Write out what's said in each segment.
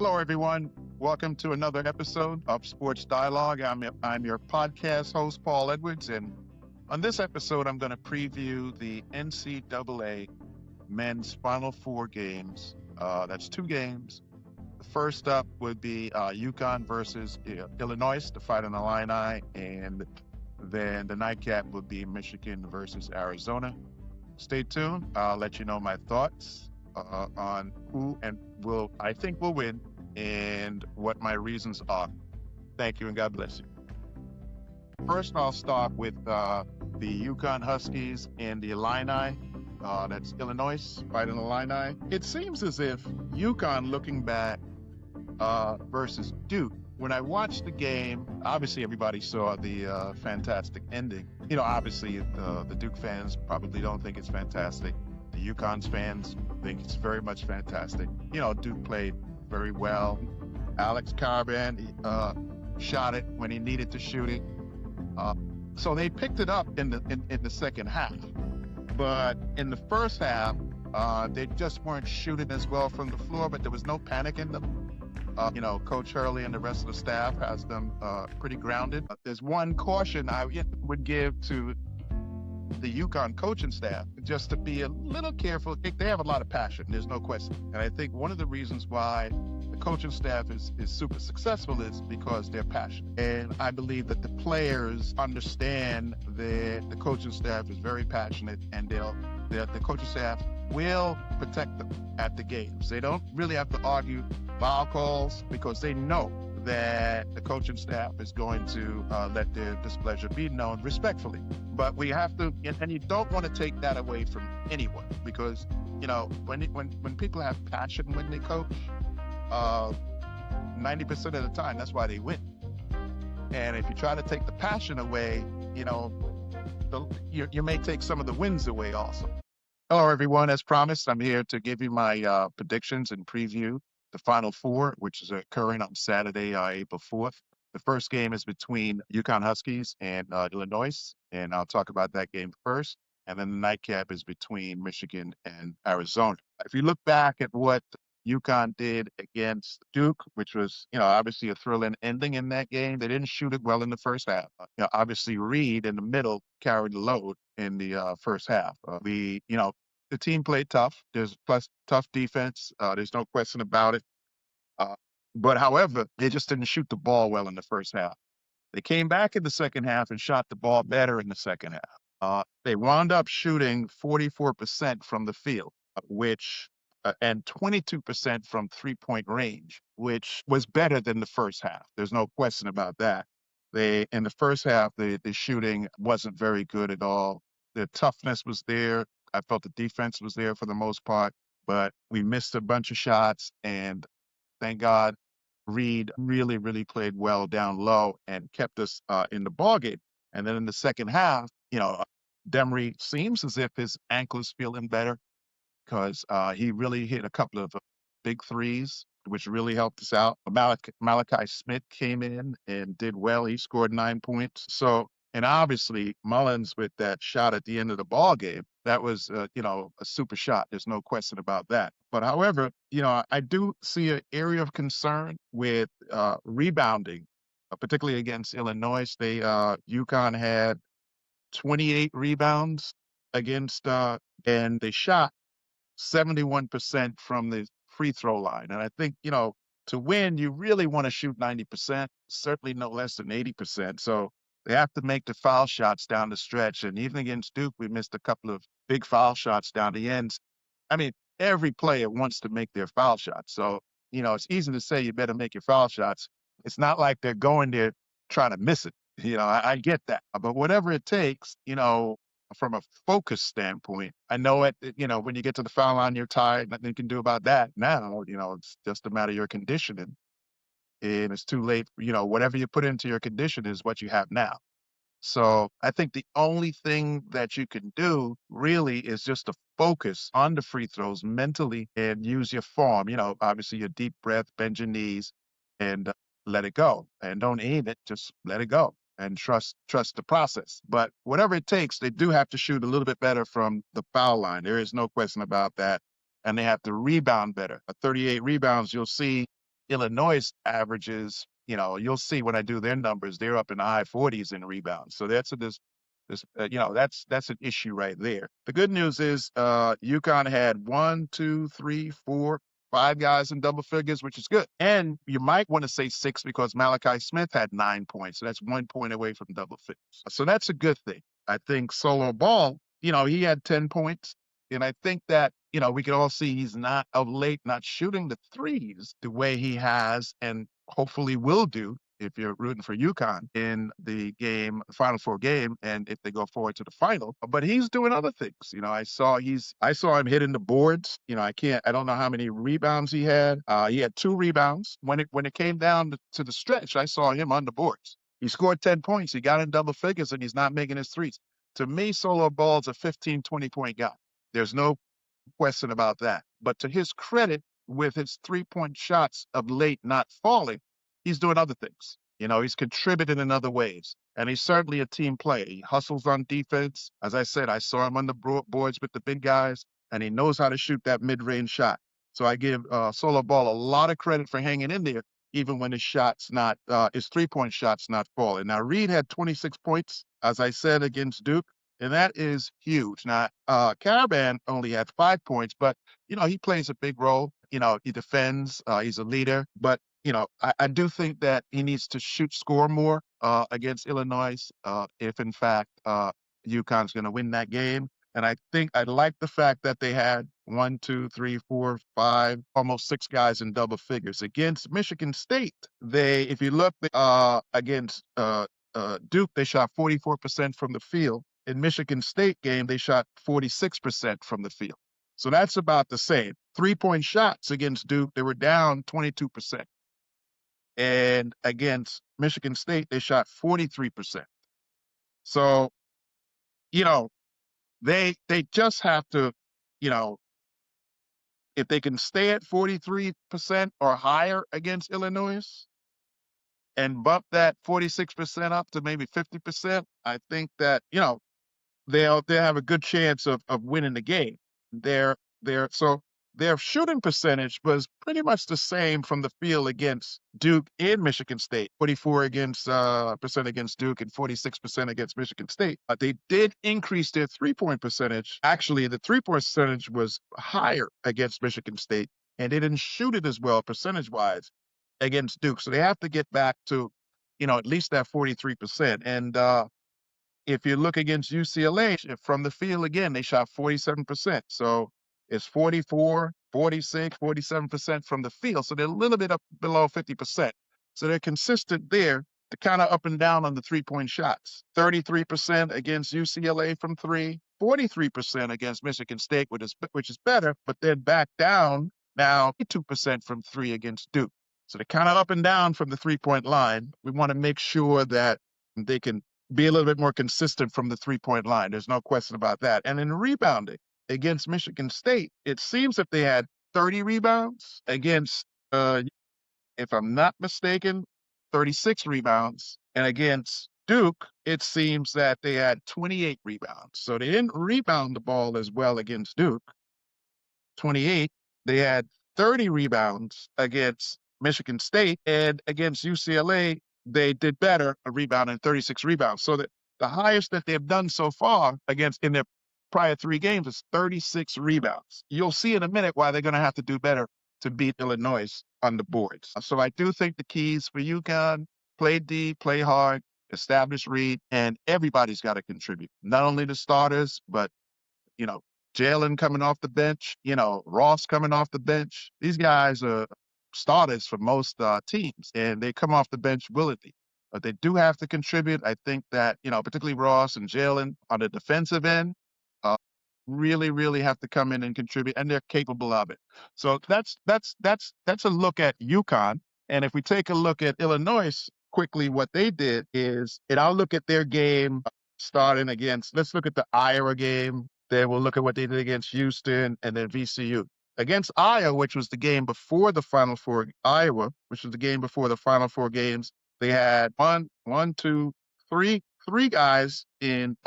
Hello, everyone. Welcome to another episode of Sports Dialogue. I'm your podcast host, Paul Edwards, and on this episode, I'm going to preview the NCAA men's Final Four games. That's two games. The first up would be Yukon versus Illinois, the Fight on the Illini, and then the nightcap would be Michigan versus Arizona. Stay tuned. I'll let you know my thoughts on who and I think will win and what my reasons are. Thank you and God bless you. First, I'll start with the Yukon Huskies and the Illini. That's Illinois fighting the Illini. It seems as if Yukon looking back versus Duke. When I watched the game, obviously everybody saw the fantastic ending. Obviously the Duke fans probably don't think it's fantastic. The Yukon's fans think it's very much fantastic. Duke played very well. Alex Carbon shot it when he needed to shoot it. So they picked it up in the second half. But in the first half, they just weren't shooting as well from the floor, but there was no panic in them. Coach Hurley and the rest of the staff has them pretty grounded. There's one caution I would give to the Yukon coaching staff, just to be a little careful. They have a lot of passion, there's no question. And I think one of the reasons why the coaching staff is super successful is because they're passionate. And I believe that the players understand that the coaching staff is very passionate, and the coaching staff will protect them at the games. They don't really have to argue foul calls because they know that the coaching staff is going to let their displeasure be known respectfully. But we have to, and you don't want to take that away from anyone, because when people have passion when they coach, 90% of the time that's why they win. And if you try to take the passion away, you may take some of the wins away also. Hello, everyone. As promised, I'm here to give you my predictions and preview the Final Four, which is occurring on Saturday, April 4th. The first game is between Yukon Huskies and Illinois, and I'll talk about that game first. And then the nightcap is between Michigan and Arizona. If you look back at what Yukon did against Duke, which was, obviously a thrilling ending in that game, they didn't shoot it well in the first half. Obviously Reed in the middle carried the load in the first half. The team played tough. There's tough defense. There's no question about it. But however, they just didn't shoot the ball well in the first half. They came back in the second half and shot the ball better in the second half. They wound up shooting 44% from the field, and 22% from three-point range, which was better than the first half. There's no question about that. In the first half, the shooting wasn't very good at all. The toughness was there. I felt the defense was there for the most part, but we missed a bunch of shots, and thank God Reed really, really played well down low and kept us in the ballgame. And then in the second half, Demery seems as if his ankle is feeling better, because he really hit a couple of big threes, which really helped us out. Malachi Smith came in and did well. He scored 9 points. And obviously Mullins with that shot at the end of the ball game, that was, a super shot. There's no question about that. But however, I do see an area of concern with rebounding, particularly against Illinois. Yukon had 28 rebounds against, and they shot 71% from the free throw line. And I think, to win, you really want to shoot 90%, certainly no less than 80%. So they have to make the foul shots down the stretch. And even against Duke, we missed a couple of big foul shots down the ends. I mean, every player wants to make their foul shots. So, it's easy to say you better make your foul shots. It's not like they're going there trying to miss it. I get that. But whatever it takes, from a focus standpoint, I know when you get to the foul line, you're tired, nothing you can do about that. Now, it's just a matter of your conditioning. And it's too late. Whatever you put into your condition is what you have now. So I think the only thing that you can do really is just to focus on the free throws mentally and use your form. Obviously your deep breath, bend your knees, and let it go. And don't aim it, just let it go and trust the process. But whatever it takes, they do have to shoot a little bit better from the foul line. There is no question about that. And they have to rebound better. 38 rebounds, you'll see Illinois averages, you'll see when I do their numbers, they're up in the high 40s in rebounds. So that's an issue right there. The good news is UConn had one, two, three, four, five guys in double figures, which is good. And you might want to say six because Malachi Smith had 9 points. So that's 1 point away from double figures. So that's a good thing. I think Solo Ball, he had 10 points. And I think that, we can all see he's not of late, not shooting the threes the way he has and hopefully will do if you're rooting for UConn in the game, the Final Four game, and if they go forward to the final. But he's doing other things. I saw him hitting the boards. I don't know how many rebounds he had. He had 2 rebounds. When it came down to the stretch, I saw him on the boards. He scored 10 points. He got in double figures, and he's not making his threes. To me, Solo Ball's a 15, 20-point guy. There's no question about that. But to his credit, with his 3-point shots of late not falling, he's doing other things. He's contributing in other ways. And he's certainly a team player. He hustles on defense. As I said, I saw him on the boards with the big guys, and he knows how to shoot that mid-range shot. So I give Solo Ball a lot of credit for hanging in there, even when his 3-point shots not falling. Now, Reed had 26 points, as I said, against Duke. And that is huge. Now, Caravan only had 5 points, but, he plays a big role. He defends. He's a leader. But, I do think that he needs to score more against Illinois if, in fact, UConn's going to win that game. And I like the fact that they had 1, 2, 3, 4, 5, almost 6 guys in double figures. Against Michigan State, if you look against Duke, they shot 44% from the field. In Michigan State game, they shot 46% from the field. So that's about the same. 3-point shots against Duke, they were down 22%. And against Michigan State, they shot 43%. So, they just have to, if they can stay at 43% or higher against Illinois and bump that 46% up to maybe 50%, I think that, they'll have a good chance of winning the game. So their shooting percentage was pretty much the same from the field against Duke and Michigan State. 44% against Duke and 46% against Michigan State. They did increase their 3-point percentage. Actually, the 3-point percentage was higher against Michigan State, and they didn't shoot it as well percentage-wise against Duke. So they have to get back to, at least that 43%. And if you look against UCLA, from the field again, they shot 47%. So it's 44, 46, 47% from the field. So they're a little bit up below 50%. So they're consistent there. They're kind of up and down on the 3-point shots. 33% against UCLA from 3, 43% against Michigan State, which is better, but then back down now 2% from 3 against Duke. So they're kind of up and down from the 3-point line. We want to make sure that they can be a little bit more consistent from the 3-point line. There's no question about that. And in rebounding against Michigan State, it seems that they had 30 rebounds against, if I'm not mistaken, 36 rebounds. And against Duke, it seems that they had 28 rebounds. So they didn't rebound the ball as well against Duke. 28. They had 30 rebounds against Michigan State, and against UCLA, they did better, a rebound and 36 rebounds. So that the highest that they've done so far in their prior 3 games is 36 rebounds. You'll see in a minute why they're going to have to do better to beat Illinois on the boards. So I do think the keys for UConn: play deep, play hard, establish read, and everybody's got to contribute. Not only the starters, but Jalen coming off the bench, Ross coming off the bench. These guys are starters for most teams, and they come off the bench willingly. But they do have to contribute. I think that, particularly Ross and Jalen on the defensive end, really, really have to come in and contribute, and they're capable of it. So that's a look at UConn. And if we take a look at Illinois quickly, what they did is, and I'll look at their game starting against, let's look at the Iowa game. Then we'll look at what they did against Houston and then VCU. Against Iowa, which was the game before the Final Four, games, they had three guys in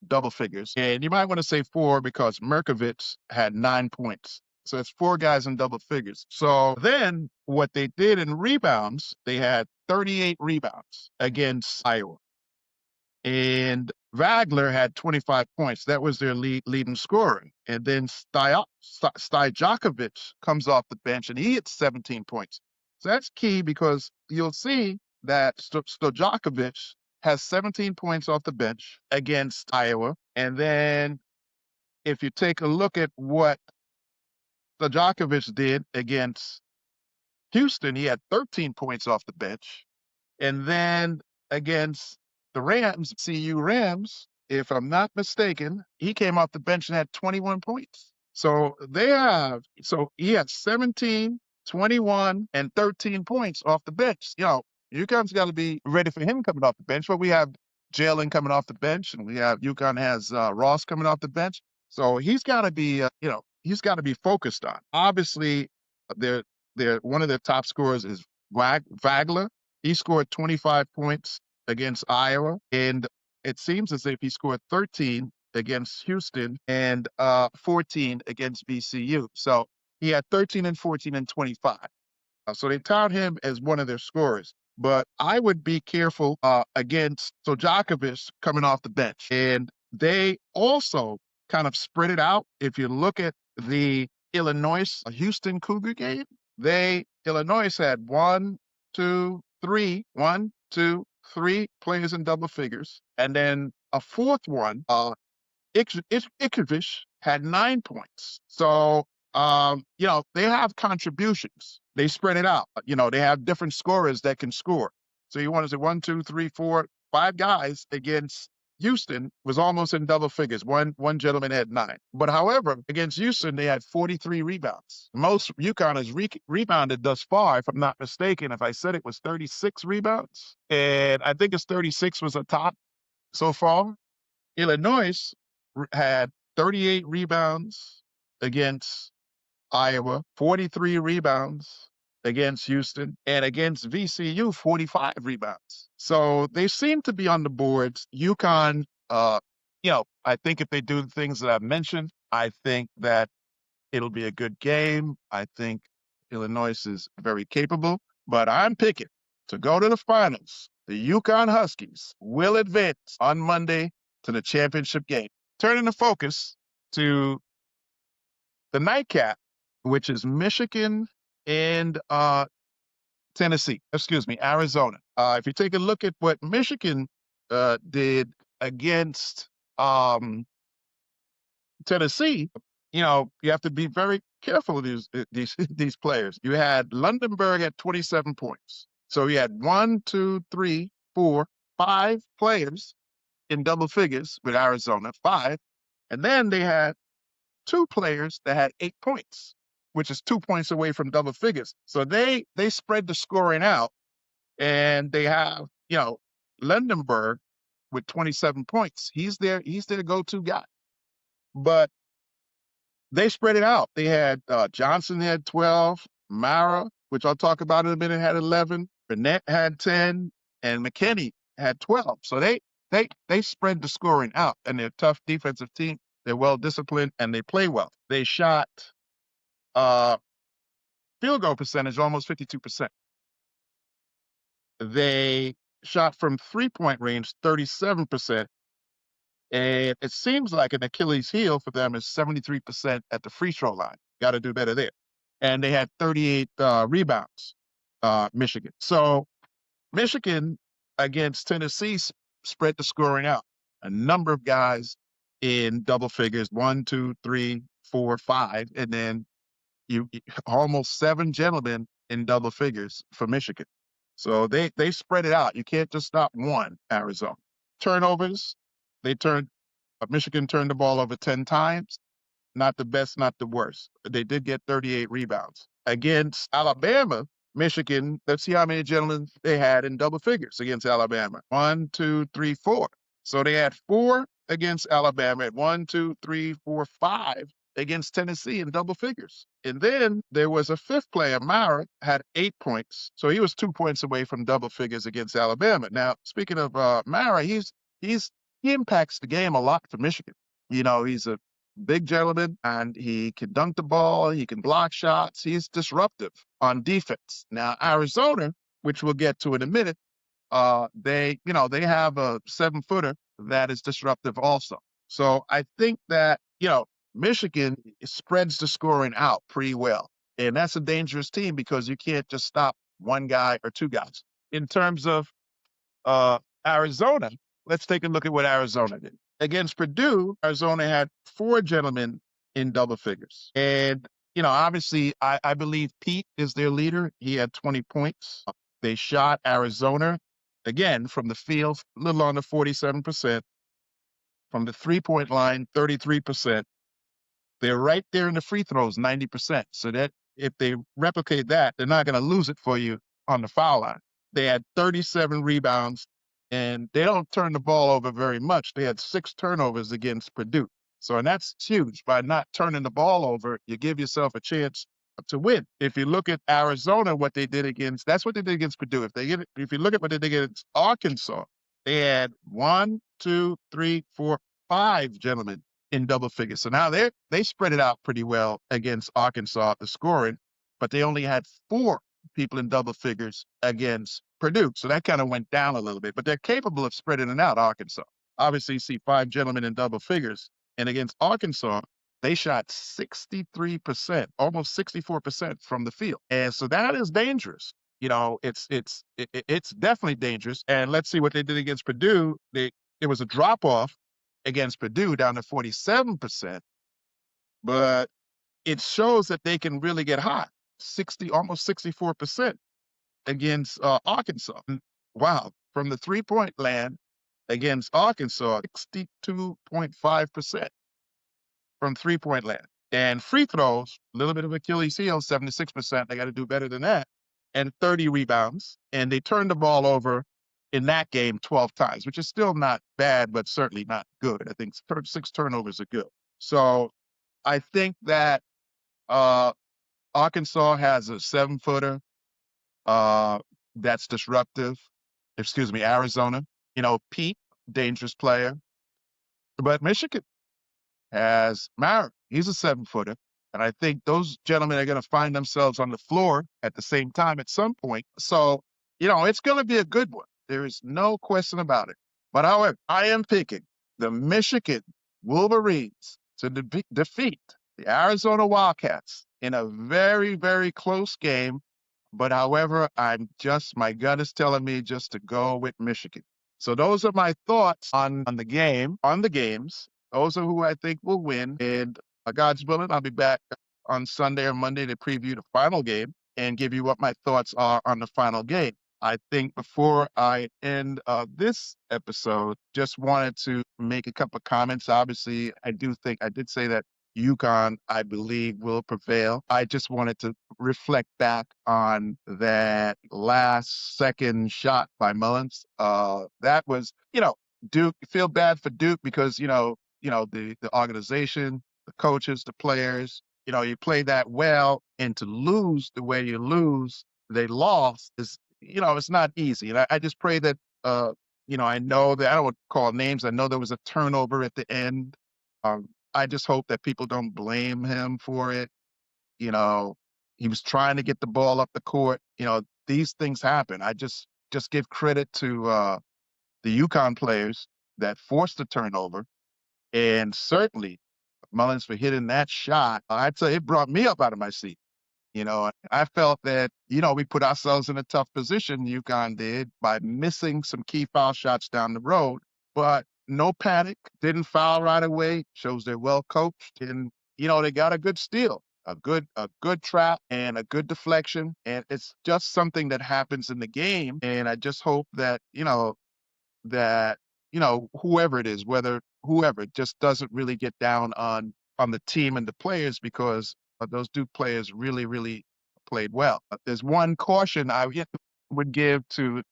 double figures. And you might want to say 4 because Merkovich had 9 points So it's 4 guys in double figures. So then what they did in rebounds, they had 38 rebounds against Iowa. And Wagler had 25 points. That was their leading scorer. And then Stojakovic comes off the bench, and he hits 17 points. So that's key because you'll see that Stojakovic has 17 points off the bench against Iowa. And then if you take a look at what Stojakovic did against Houston, he had 13 points off the bench. And then against the Rams, CU Rams, if I'm not mistaken, he came off the bench and had 21 points. So he had 17, 21, and 13 points off the bench. UConn's got to be ready for him coming off the bench. But we have Jalen coming off the bench, and we have UConn has Ross coming off the bench. So he's got to be, he's got to be focused on. Obviously, they're one of their top scorers is Wagler. He scored 25 points against Iowa, and it seems as if he scored 13 against Houston and 14 against VCU. So he had 13 and 14 and 25. So they tout him as one of their scorers. But I would be careful against Stojakovic coming off the bench. And they also kind of spread it out. If you look at the Illinois-Houston Cougar game, Illinois had 1, 2, 3 players in double figures. And then a fourth one, Ikovic, had 9 points. So, they have contributions. They spread it out. They have different scorers that can score. So you want to say 1, 2, 3, 4, 5 guys against Houston was almost in double figures. One gentleman had 9. But however, against Houston, they had 43 rebounds. Most UConn has rebounded thus far, if I'm not mistaken. If I said it was 36 rebounds, and I think it's 36 was a top so far. Illinois had 38 rebounds against Iowa, 43 rebounds against Houston, and against VCU, 45 rebounds. So they seem to be on the boards. UConn, I think if they do the things that I've mentioned, I think that it'll be a good game. I think Illinois is very capable, but I'm picking to go to the finals. The UConn Huskies will advance on Monday to the championship game. Turning the focus to the nightcap, which is Michigan and Arizona. If you take a look at what Michigan did against Tennessee, you have to be very careful of these players. You had Lundenberg at 27 points. So you had 1, 2, 3, 4, 5 players in double figures with Arizona, 5. And then they had 2 players that had 8 points, which is 2 points away from double figures. So they spread the scoring out, and they have, Lundenberg with 27 points. He's their go-to guy. But they spread it out. They had Johnson had 12, Mara, which I'll talk about in a minute, had 11, Burnett had 10, and McKinney had 12. So they spread the scoring out, and they're a tough defensive team. They're well-disciplined, and they play well. They shot field goal percentage almost 52%. They shot from three-point range 37%. And it seems like an Achilles heel for them is 73% at the free throw line. Got to do better there. And they had 38 rebounds, Michigan. So Michigan against Tennessee spread the scoring out. A number of guys in double figures, 1, 2, 3, 4, 5, and then you almost 7 gentlemen in double figures for Michigan. So they spread it out. You can't just stop one, Arizona. Turnovers, Michigan turned the ball over 10 times. Not the best, not the worst. They did get 38 rebounds. Against Alabama, Michigan, let's see how many gentlemen they had in double figures against Alabama. 1, 2, 3, 4. So they had 4 against Alabama at 1, 2, 3, 4, 5 against Tennessee in double figures. And then there was a 5th player, Mara, had 8 points. So he was 2 points away from double figures against Alabama. Now, speaking of Mara, he impacts the game a lot for Michigan. He's a big gentleman, and he can dunk the ball. He can block shots. He's disruptive on defense. Now, Arizona, which we'll get to in a minute, they have a 7-footer that is disruptive also. So I think that, Michigan spreads the scoring out pretty well. And that's a dangerous team because you can't just stop one guy or two guys. In terms of Arizona, let's take a look at what Arizona did. Against Purdue, Arizona had 4 gentlemen in double figures. And, obviously, I believe Pete is their leader. He had 20 points. They shot Arizona, again, from the field, a little under 47%. From the three-point line, 33%. They're right there in the free throws, 90%. So that if they replicate that, they're not going to lose it for you on the foul line. They had 37 rebounds, and they don't turn the ball over very much. They had 6 turnovers against Purdue. So, and that's huge. By not turning the ball over, you give yourself a chance to win. If you look at Arizona, that's what they did against Purdue. If you look at what they did against Arkansas, they had 1, 2, 3, 4, 5 gentlemen in double figures. So now they spread it out pretty well against Arkansas, the scoring, but they only had 4 people in double figures against Purdue. So that kind of went down a little bit, but they're capable of spreading it out, Arkansas. Obviously, you see 5 gentlemen in double figures. And against Arkansas, they shot 63%, almost 64% from the field. And so that is dangerous. It's definitely dangerous. And let's see what they did against Purdue. It was a drop off against Purdue down to 47%, but it shows that they can really get hot. Almost 64% against Arkansas. Wow. From the 3-point land against Arkansas, 62.5% from 3-point land. And free throws, a little bit of Achilles heel, 76%. They got to do better than that. And 30 rebounds. And they turned the ball over in that game 12 times, which is still not bad, but certainly not good. I think 6 turnovers are good. So I think that Arkansas has a 7-footer that's disruptive. Excuse me, Arizona. Pete, dangerous player. But Michigan has Mara. He's a 7-footer. And I think those gentlemen are going to find themselves on the floor at the same time at some point. So, it's going to be a good one. There is no question about it. But however, I am picking the Michigan Wolverines to defeat the Arizona Wildcats in a very, very close game. But however, my gut is telling me just to go with Michigan. So those are my thoughts on the games. Those are who I think will win. And God's willing, I'll be back on Sunday or Monday to preview the final game and give you what my thoughts are on the final game. I think before I end this episode, just wanted to make a couple of comments. Obviously, I did say that Yukon, I believe, will prevail. I just wanted to reflect back on that last second shot by Mullins. That was, Duke, feel bad for Duke because, the organization, the coaches, the players, you play that well, and to lose the way you lose, they lost is, it's not easy. And I just pray that, I know that I don't want to call names. I know there was a turnover at the end. I just hope that people don't blame him for it. He was trying to get the ball up the court. These things happen. I just give credit to the UConn players that forced the turnover, and certainly Mullins for hitting that shot. I'd say it brought me up out of my seat. I felt that, we put ourselves in a tough position, UConn did, by missing some key foul shots down the road. But no panic, didn't foul right away, shows they're well coached. And, they got a good steal, a good trap and a good deflection. And it's just something that happens in the game. And I just hope that, whoever it is, whoever just doesn't really get down on the team and the players, because those Duke players really, really played well. There's one caution I would give to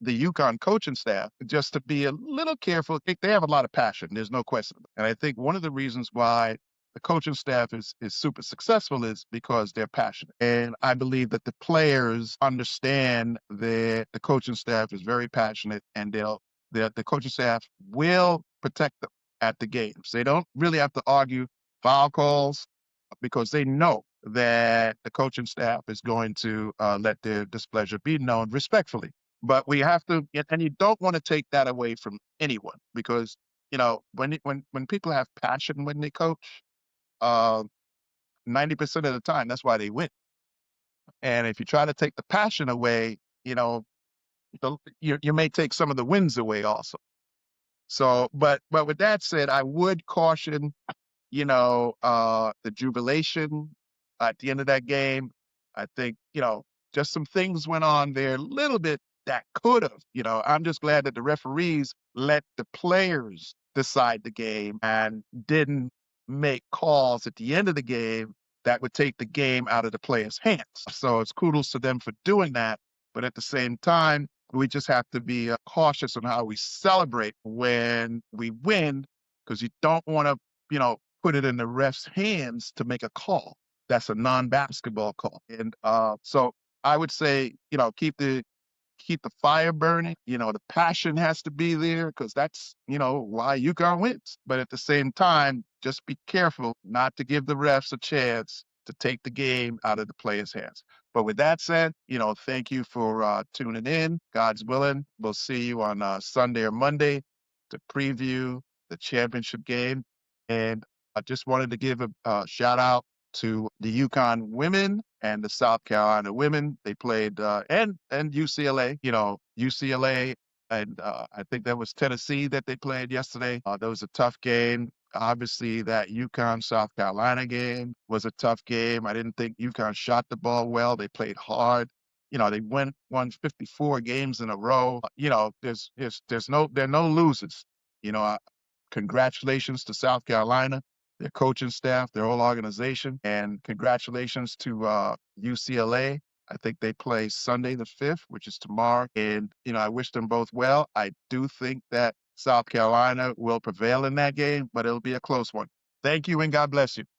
the UConn coaching staff, just to be a little careful. They have a lot of passion. There's no question. And I think one of the reasons why the coaching staff is super successful is because they're passionate. And I believe that the players understand that the coaching staff is very passionate, and the coaching staff will protect them. at the games. They don't really have to argue foul calls because they know that the coaching staff is going to let their displeasure be known respectfully. But we have to, and you don't want to take that away from anyone because when people have passion when they coach, uh, 90% of the time that's why they win. And if you try to take the passion away, you may take some of the wins away also. So, but with that said, I would caution the jubilation at the end of that game. I think, just some things went on there a little bit that could have, I'm just glad that the referees let the players decide the game and didn't make calls at the end of the game that would take the game out of the players' hands. So it's kudos to them for doing that. But at the same time, we just have to be cautious on how we celebrate when we win because you don't want to, put it in the ref's hands to make a call. That's a non-basketball call. And so I would say, keep the fire burning. The passion has to be there because that's, why UConn wins. But at the same time, just be careful not to give the refs a chance to take the game out of the players' hands. But with that said, thank you for tuning in. God's willing, we'll see you on Sunday or Monday to preview the championship game. And I just wanted to give a shout out to the Yukon women and the South Carolina women. They played and UCLA. UCLA and I think that was Tennessee that they played yesterday. That was a tough game. Obviously, that Yukon South Carolina game was a tough game. I didn't think Yukon shot the ball well. They played hard. They won 54 games in a row. There are no losers. Congratulations to South Carolina, their coaching staff, their whole organization, and congratulations to UCLA. I think they play Sunday the 5th, which is tomorrow. And, I wish them both well. I do think that South Carolina will prevail in that game, but it'll be a close one. Thank you and God bless you.